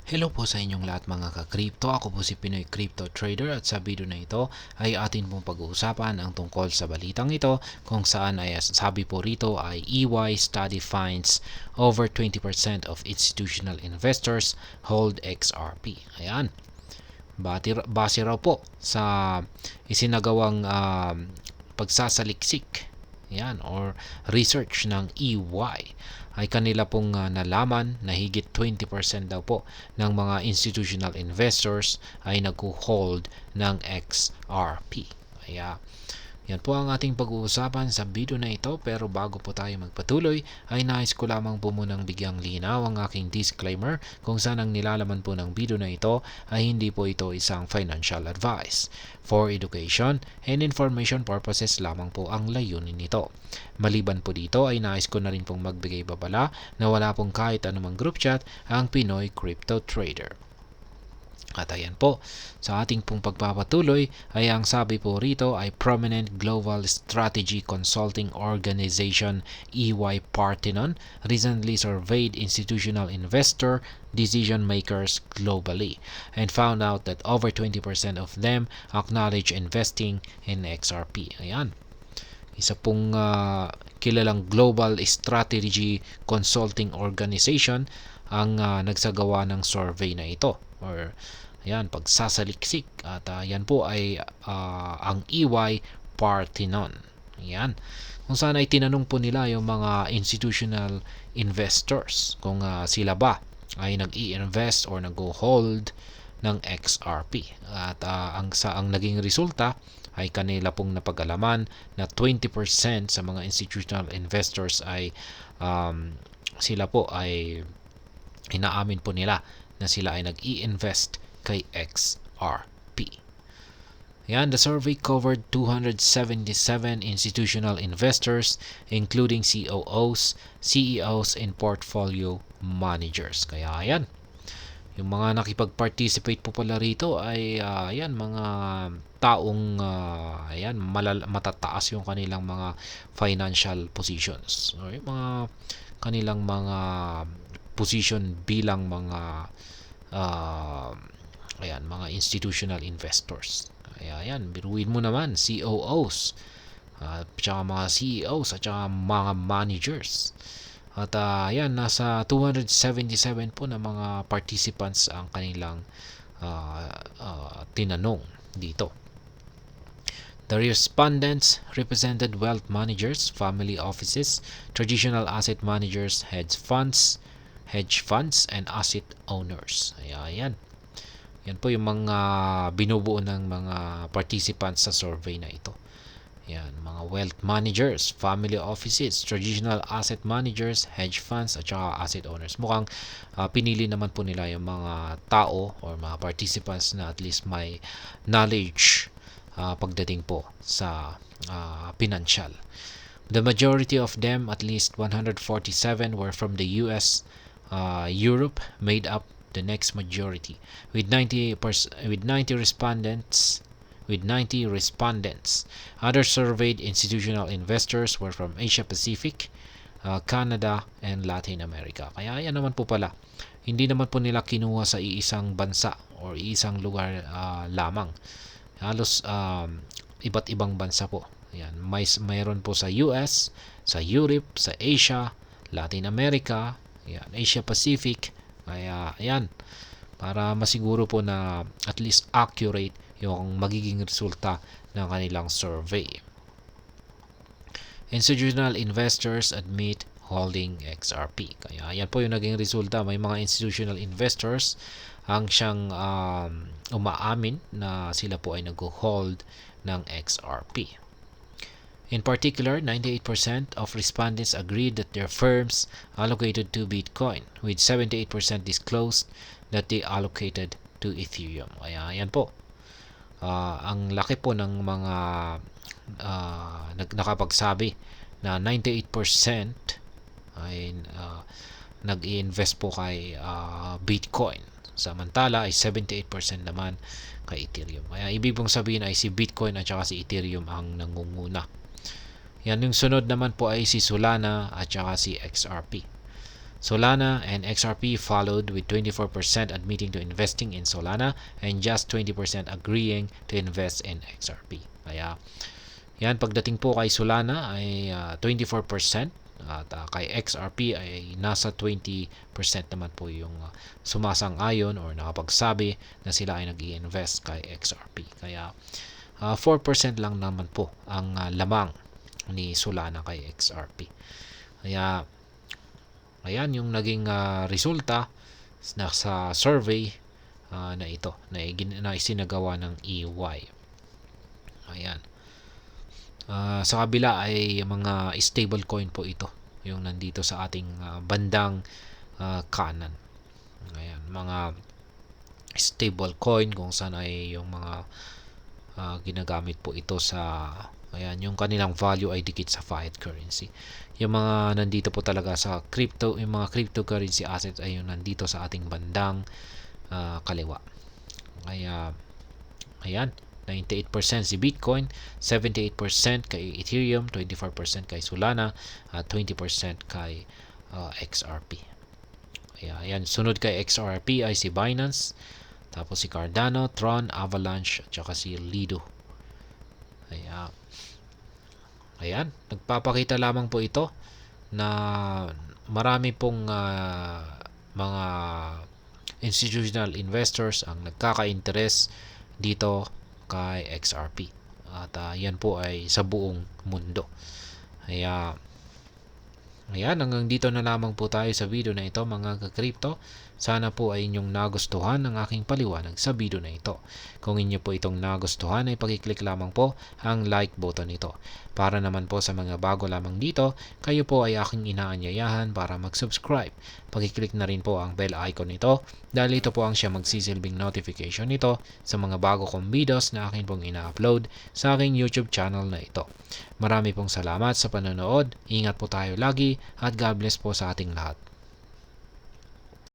Hello po sa inyong lahat mga ka-crypto. Ako po si Pinoy Crypto Trader at sa video na ito ay atin pong pag-uusapan ang tungkol sa balitang ito kung saan ay sabi po rito ay EY study finds over 20% of institutional investors hold XRP. Ayan. Base raw po sa isinagawang pagsasaliksik yan or research ng EY ay kanila pong nalaman na higit 20% daw po ng mga institutional investors ay nag-hold ng XRP. Kaya yan po ang ating pag-uusapan sa video na ito, pero bago po tayo magpatuloy ay nais ko lamang po munang bigyang linaw ang aking disclaimer kung saan ang nilalaman po ng video na ito ay hindi po ito isang financial advice. For education and information purposes lamang po ang layunin nito. Maliban po dito ay nais ko na rin pong magbigay babala na wala pong kahit anumang group chat ang Pinoy Crypto Trader. At ayan po, sa ating pong pagpapatuloy ay ang sabi po rito ay prominent global strategy consulting organization EY Parthenon recently surveyed institutional investor decision makers globally and found out that over 20% of them acknowledge investing in XRP. Ayan. Isa pong kilalang global strategy consulting organization ang nagsagawa ng survey na ito or ayan, pagsasaliksik at yan po ay ang EY Parthenon. Ayan. Kung saan ay tinanong po nila yung mga institutional investors kung sila ba ay nag-i-invest or nag-hold ng XRP. At ang naging resulta ay kanila pong napag-alaman na 20% sa mga institutional investors ay sila po ay inaamin po nila na sila ay nag-i-invest kay XRP. Yan, the survey covered 277 institutional investors including COOs, CEOs, and portfolio managers. Kaya yan, yung mga nakipag-participate po pala rito ay yan, mga taong ayan, matataas yung kanilang mga financial positions or yung mga kanilang mga position bilang mga ayan, mga institutional investors. Kaya yan, biruin mo naman, COOs, at saka mga CEOs, at saka mga managers. At yan, nasa 277 po na mga participants ang kanilang tinanong dito. The respondents represented wealth managers, family offices, traditional asset managers, hedge funds, and asset owners. Ayan. Yan po yung mga binubuo ng mga participants sa survey na ito. Yan, mga wealth managers, family offices, traditional asset managers, hedge funds, at saka asset owners. Mukhang pinili naman po nila yung mga tao or mga participants na at least may knowledge pagdating po sa financial. The majority of them, at least 147, were from the US, Europe made up the next majority with 90 respondents. Other surveyed institutional investors were from Asia Pacific, Canada, and Latin America. Kaya yan naman po pala, hindi naman po nila kinuha sa iisang bansa or iisang lugar lamang. Halos iba't ibang bansa po. Ayan, mayroon po sa US, sa Europe, sa Asia, Latin America, ayan, Asia Pacific. Kaya ayan, para masiguro po na at least accurate yung magiging resulta ng kanilang survey. Institutional investors admit holding XRP. Kaya ayan po yung naging resulta. May mga institutional investors ang siyang umaamin na sila po ay nag-hold ng XRP. In particular, 98% of respondents agreed that their firms allocated to Bitcoin, with 78% disclosed that they allocated to Ethereum. Kaya yan po. Ang laki po ng mga nakapagsabi na 98% ay nag-i-invest po kay Bitcoin. Samantala ay 78% naman kay Ethereum. Kaya ibig pong sabihin ay si Bitcoin at saka si Ethereum ang nangunguna. Yan, yung sunod naman po ay si Solana at saka si XRP. Solana and XRP followed with 24% admitting to investing in Solana and just 20% agreeing to invest in XRP. Kaya yan, pagdating po kay Solana ay 24% at kay XRP ay nasa 20% naman po yung sumasang-ayon or nakapagsabi na sila ay nag-i-invest kay XRP. Kaya 4% lang naman po ang lamang ni Solana kay XRP. Kaya ayan yung naging resulta sa survey na ito na isinagawa ng EY. Ayan. Sa kabila ay mga stable coin po ito yung nandito sa ating bandang kanan. Ayan, mga stable coin kung saan ay yung mga ginagamit po ito sa yung kanilang value ay dikit sa fiat currency. Yung mga nandito po talaga sa crypto, yung mga cryptocurrency assets ay yung nandito sa ating bandang kaliwa. Kaya ayan, 98% si Bitcoin, 78% kay Ethereum, 24% kay Solana, at 20% kay XRP. Ayan, sunod kay XRP ay si Binance, tapos si Cardano, Tron, Avalanche, at saka si Lido. Ayan, nagpapakita lamang po ito na marami pong mga institutional investors ang nagkaka-interest dito kay XRP. At yan po ay sa buong mundo. Kaya ayan, hanggang dito na lamang po tayo sa video na ito mga ka-crypto. Sana po ay inyong nagustuhan ang aking paliwanag sa video na ito. Kung inyo po itong nagustuhan ay pakiclick lamang po ang like button nito. Para naman po sa mga bago lamang dito, kayo po ay aking inaanyayahan para mag-subscribe. Pakiclick na rin po ang bell icon nito dahil ito po ang siya magsisilbing notification nito sa mga bago kong videos na akin pong ina-upload sa aking YouTube channel na ito. Marami pong salamat sa panonood. Ingat po tayo lagi at God bless po sa ating lahat.